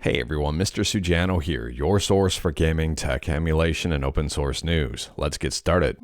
Hey everyone, Mr. Sujano here, your source for gaming, tech, emulation, and open source news. Let's get started.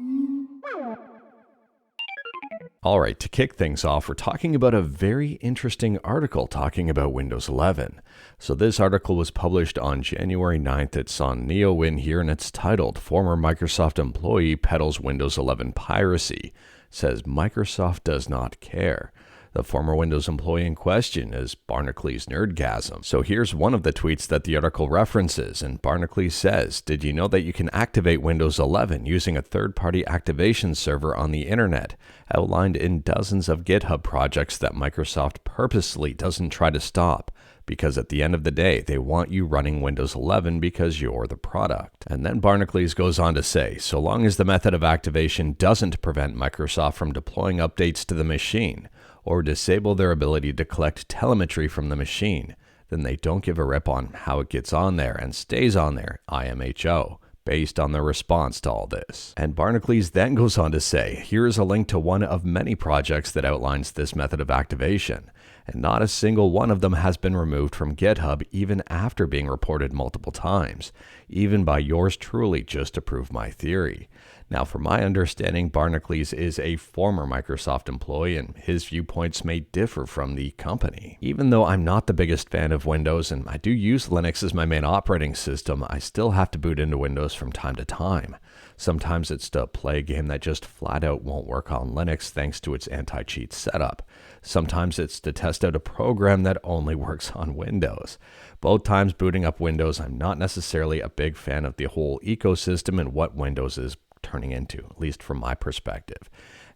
Alright, to kick things off, we're talking about a very interesting article talking about Windows 11. So this article was published on January 9th. It's on NeoWin here, and it's titled, Former Microsoft Employee Peddles Windows 11 Piracy. Says Microsoft does not care. The former Windows employee in question is Barnacules Nerdgasm. So here's one of the tweets that the article references, and Barnacules says, "Did you know that you can activate Windows 11 using a third-party activation server on the internet, outlined in dozens of GitHub projects that Microsoft purposely doesn't try to stop? Because at the end of the day, they want you running Windows 11 because you're the product." And then Barnacules goes on to say, so long as the method of activation doesn't prevent Microsoft from deploying updates to the machine, or disable their ability to collect telemetry from the machine, then they don't give a rip on how it gets on there and stays on there, IMHO, based on their response to all this. And Barnacules then goes on to say, here is a link to one of many projects that outlines this method of activation, and not a single one of them has been removed from GitHub even after being reported multiple times, even by yours truly, just to prove my theory. Now, from my understanding, Barnacules is a former Microsoft employee, and his viewpoints may differ from the company. Even though I'm not the biggest fan of Windows, and I do use Linux as my main operating system, I still have to boot into Windows from time to time. Sometimes it's to play a game that just flat out won't work on Linux thanks to its anti-cheat setup. Sometimes it's to test out a program that only works on Windows. Both times booting up Windows, I'm not necessarily a big fan of the whole ecosystem and what Windows is turning into, at least from my perspective.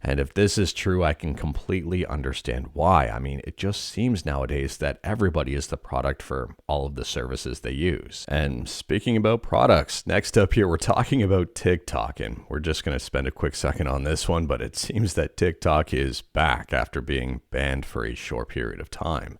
And if this is true, I can completely understand why. I mean, it just seems nowadays that everybody is the product for all of the services they use. And speaking about products, next up here, we're talking about TikTok, and we're just going to spend a quick second on this one, but it seems that TikTok is back after being banned for a short period of time.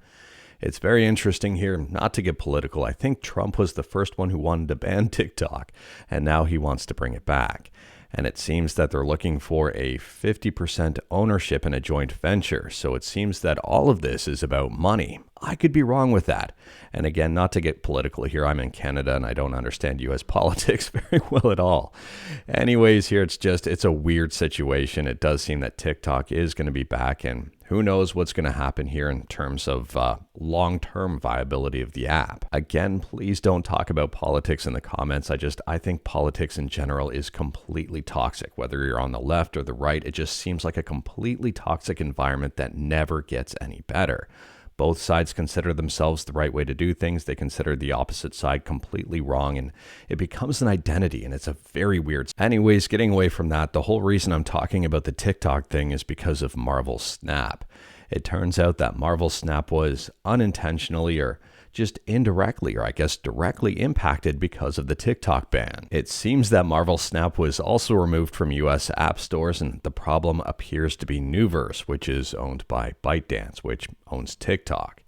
It's very interesting here, not to get political. I think Trump was the first one who wanted to ban TikTok, and now he wants to bring it back. And it seems that they're looking for a 50% ownership in a joint venture. So it seems that all of this is about money. I could be wrong with that. And again, not to get political here, I'm in Canada and I don't understand US politics very well at all. Anyways, here it's a weird situation. It does seem that TikTok is going to be back, and who knows what's going to happen here in terms of long-term viability of the app. Again, please don't talk about politics in the comments. I think politics in general is completely toxic. Whether you're on the left or the right, it just seems like a completely toxic environment that never gets any better. Both sides consider themselves the right way to do things. They consider the opposite side completely wrong, and it becomes an identity, and it's a very weird. Anyways, getting away from that, the whole reason I'm talking about the TikTok thing is because of Marvel Snap. It turns out that Marvel Snap was unintentionally or just indirectly, or I guess directly impacted because of the TikTok ban. It seems that Marvel Snap was also removed from US app stores, and the problem appears to be Nuverse, which is owned by ByteDance, which owns TikTok.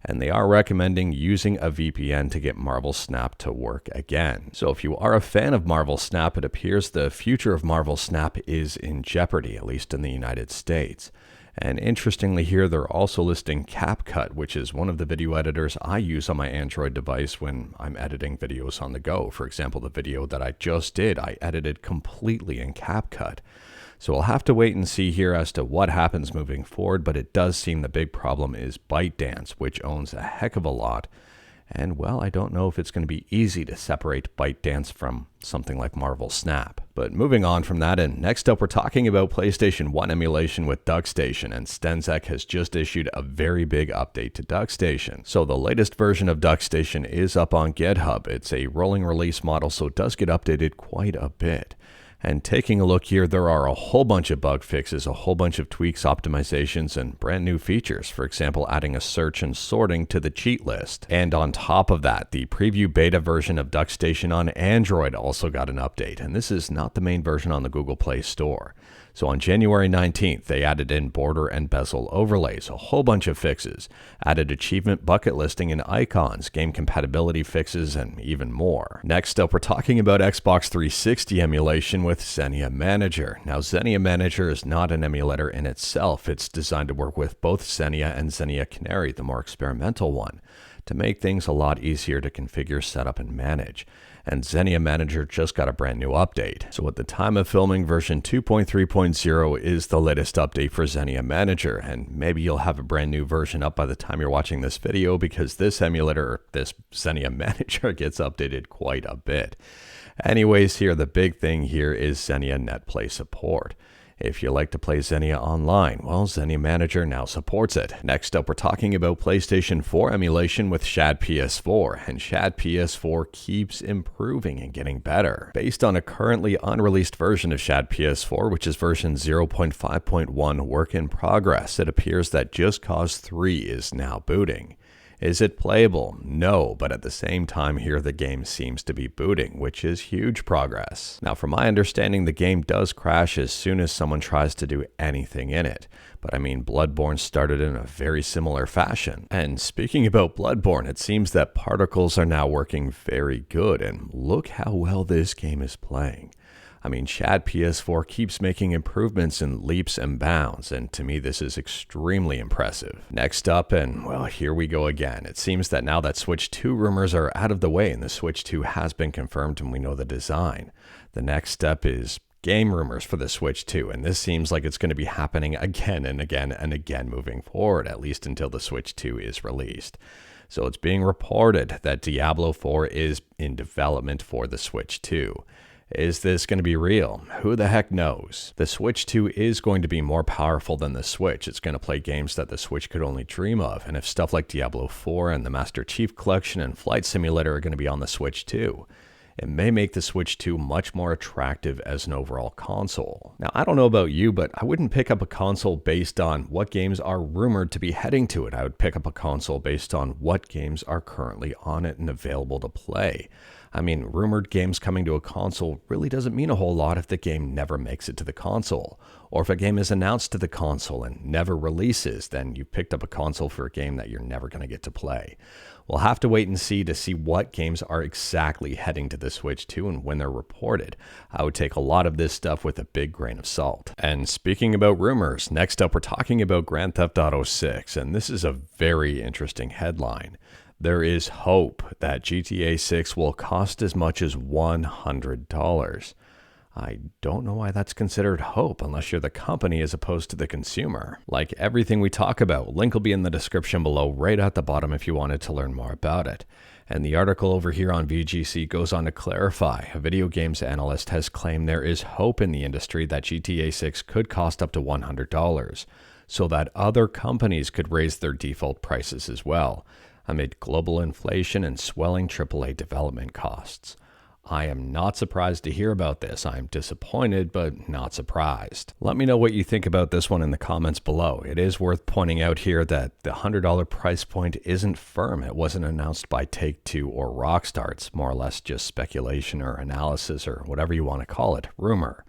And they are recommending using a VPN to get Marvel Snap to work again. So if you are a fan of Marvel Snap, it appears the future of Marvel Snap is in jeopardy, at least in the United States. And interestingly here, they're also listing CapCut, which is one of the video editors I use on my Android device when I'm editing videos on the go. For example, the video that I just did, I edited completely in CapCut. So we'll have to wait and see here as to what happens moving forward, but it does seem the big problem is ByteDance, which owns a heck of a lot. And well, I don't know if it's going to be easy to separate ByteDance from something like Marvel Snap. But moving on from that, and next up we're talking about PlayStation 1 emulation with Duckstation, and Stenzek has just issued a very big update to Duckstation. So the latest version of Duckstation is up on GitHub. It's a rolling release model, so it does get updated quite a bit. And taking a look here, there are a whole bunch of bug fixes, a whole bunch of tweaks, optimizations, and brand new features. For example, adding a search and sorting to the cheat list. And on top of that, the preview beta version of Duckstation on Android also got an update. And this is not the main version on the Google Play Store. So on January 19th, they added in border and bezel overlays, a whole bunch of fixes, added achievement bucket listing and icons, game compatibility fixes, and even more. Next up, we're talking about Xbox 360 emulation with Xenia Manager. Now, Xenia Manager is not an emulator in itself. It's designed to work with both Xenia and Xenia Canary, the more experimental one. to make things a lot easier to configure, set up, and manage. And Xenia Manager just got a brand new update. So at the time of filming, version 2.3.0 is the latest update for Xenia Manager, and maybe you'll have a brand new version up by the time you're watching this video, because this emulator, this Xenia Manager, gets updated quite a bit. Anyways, here the big thing here is Xenia Netplay support. If you like to play Xenia online, well, Xenia Manager now supports it. Next up, we're talking about PlayStation 4 emulation with ShadPS4, and ShadPS4 keeps improving and getting better. Based on a currently unreleased version of ShadPS4, which is version 0.5.1 work in progress, it appears that Just Cause 3 is now booting. Is it playable? No, but at the same time here the game seems to be booting, which is huge progress. Now from my understanding, the game does crash as soon as someone tries to do anything in it. But I mean, Bloodborne started in a very similar fashion. And speaking about Bloodborne, it seems that particles are now working very good, and look how well this game is playing. I mean, ShadPS4 keeps making improvements in leaps and bounds, and to me this is extremely impressive. Next up, and well, here we go again. It seems that now that Switch 2 rumors are out of the way and the Switch 2 has been confirmed and we know the design, the next step is game rumors for the Switch 2, and this seems like it's going to be happening again and again and again moving forward, at least until the Switch 2 is released. So it's being reported that Diablo 4 is in development for the Switch 2. Is this going to be real? Who the heck knows? The Switch 2 is going to be more powerful than the Switch. It's going to play games that the Switch could only dream of, and if stuff like Diablo 4 and the Master Chief Collection and Flight Simulator are going to be on the Switch 2, it may make the Switch 2 much more attractive as an overall console. Now, I don't know about you, but I wouldn't pick up a console based on what games are rumored to be heading to it. I would pick up a console based on what games are currently on it and available to play. I mean, rumored games coming to a console really doesn't mean a whole lot if the game never makes it to the console. Or if a game is announced to the console and never releases, then you picked up a console for a game that you're never going to get to play. We'll have to wait and see to see what games are exactly heading to the Switch 2 and when they're reported. I would take a lot of this stuff with a big grain of salt. And speaking about rumors, next up we're talking about Grand Theft Auto 6, and this is a very interesting headline. There is hope that GTA 6 will cost as much as $100. I don't know why that's considered hope unless you're the company as opposed to the consumer. Like everything we talk about, link will be in the description below right at the bottom if you wanted to learn more about it. And the article over here on VGC goes on to clarify. A video games analyst has claimed there is hope in the industry that GTA 6 could cost up to $100, so that other companies could raise their default prices as well, amid global inflation and swelling AAA development costs. I am not surprised to hear about this. I am disappointed, but not surprised. Let me know what you think about this one in the comments below. It is worth pointing out here that the $100 price point isn't firm. It wasn't announced by Take-Two or Rockstar. It's more or less just speculation or analysis or whatever you want to call it, rumor.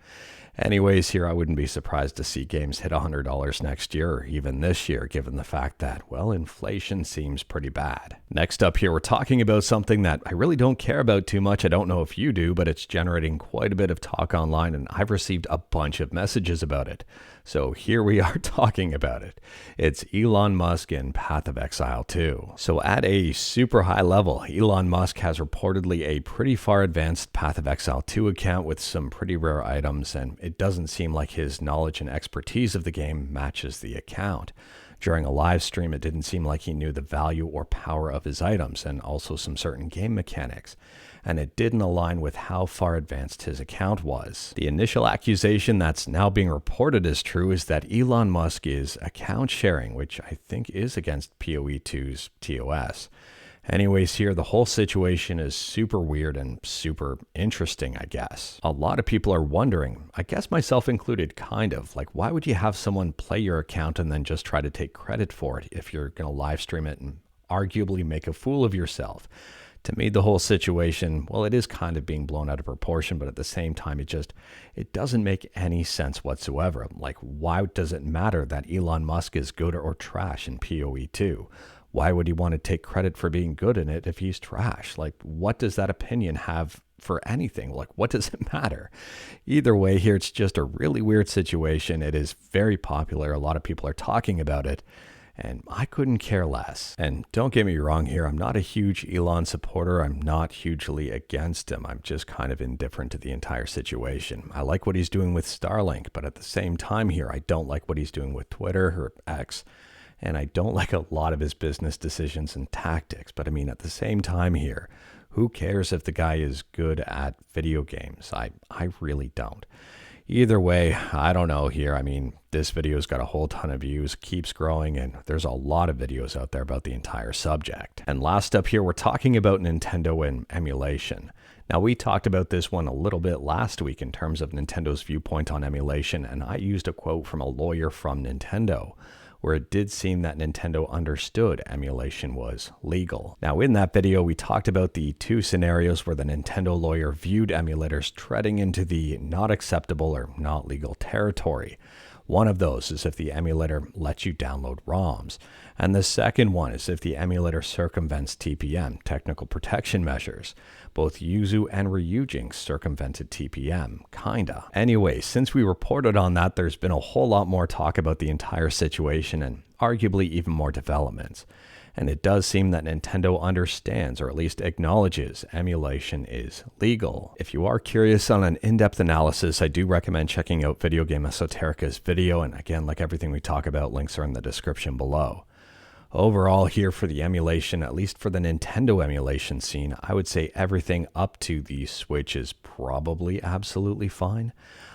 Anyways, here I wouldn't be surprised to see games hit $100 next year or even this year, given the fact that, well, inflation seems pretty bad. Next up here, we're talking about something that I really don't care about too much. I don't know if you do, but it's generating quite a bit of talk online, and I've received a bunch of messages about it. So here we are talking about it. It's Elon Musk and Path of Exile 2. So at a super high level, Elon Musk has reportedly a pretty far advanced Path of Exile 2 account with some pretty rare items, and it doesn't seem like his knowledge and expertise of the game matches the account. During a live stream, it didn't seem like he knew the value or power of his items and also some certain game mechanics, and it didn't align with how far advanced his account was. The initial accusation that's now being reported as true is that Elon Musk is account sharing, which I think is against PoE2's TOS. Anyways, here the whole situation is super weird and super interesting, I guess. A lot of people are wondering, I guess myself included, kind of, like why would you have someone play your account and then just try to take credit for it if you're going to live stream it and arguably make a fool of yourself? To me, the whole situation, well, it is kind of being blown out of proportion, but at the same time, it doesn't make any sense whatsoever. Like, why does it matter that Elon Musk is good or trash in PoE2? Why would he want to take credit for being good in it if he's trash? Like, what does that opinion have for anything? Like, what does it matter? Either way, here, it's just a really weird situation. It is very popular. A lot of people are talking about it. And I couldn't care less. And don't get me wrong here, I'm not a huge Elon supporter. I'm not hugely against him. I'm just kind of indifferent to the entire situation. I like what he's doing with Starlink, but at the same time here, I don't like what he's doing with Twitter or X. And I don't like a lot of his business decisions and tactics. But I mean, at the same time here, who cares if the guy is good at video games? I really don't. Either way, I don't know here. I mean, this video's got a whole ton of views, keeps growing, and there's a lot of videos out there about the entire subject. And last up here, we're talking about Nintendo and emulation. Now, we talked about this one a little bit last week in terms of Nintendo's viewpoint on emulation, and I used a quote from a lawyer from Nintendo, where it did seem that Nintendo understood emulation was legal. Now, in that video, we talked about the two scenarios where the Nintendo lawyer viewed emulators treading into the not acceptable or not legal territory. One of those is if the emulator lets you download ROMs. And the second one is if the emulator circumvents TPM, technical protection measures. Both Yuzu and Ryujin circumvented TPM, kinda. Anyway, since we reported on that, there's been a whole lot more talk about the entire situation and arguably even more developments. And it does seem that Nintendo understands, or at least acknowledges, emulation is legal. If you are curious on an in-depth analysis, I do recommend checking out Video Game Esoterica's video, and again, like everything we talk about, links are in the description below. Overall here for the emulation, at least for the Nintendo emulation scene, I would say everything up to the Switch is probably absolutely fine.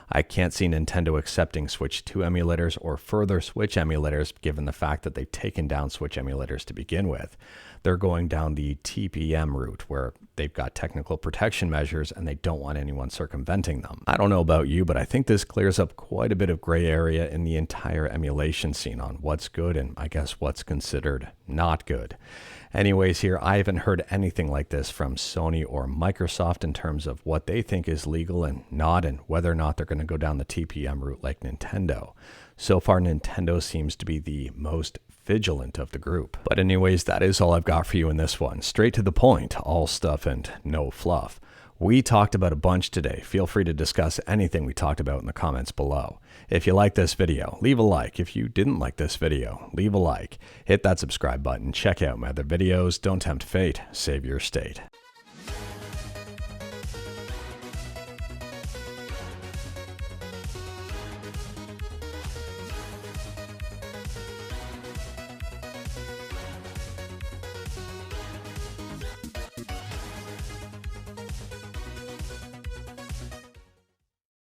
I can't see Nintendo accepting Switch 2 emulators or further Switch emulators given the fact that they've taken down Switch emulators to begin with. They're going down the TPM route where they've got technical protection measures and they don't want anyone circumventing them. I don't know about you, but I think this clears up quite a bit of gray area in the entire emulation scene on what's good and I guess what's considered not good. Anyways, here, I haven't heard anything like this from Sony or Microsoft in terms of what they think is legal and not, and whether or not they're going to go down the TPM route like Nintendo. So far, Nintendo seems to be the most vigilant of the group. But anyways, that is all I've got for you in this one. Straight to the point, all stuff and no fluff. We talked about a bunch today. Feel free to discuss anything we talked about in the comments below. If you like this video, leave a like. If you didn't like this video, leave a like. Hit that subscribe button. Check out my other videos. Don't tempt fate. Save your state.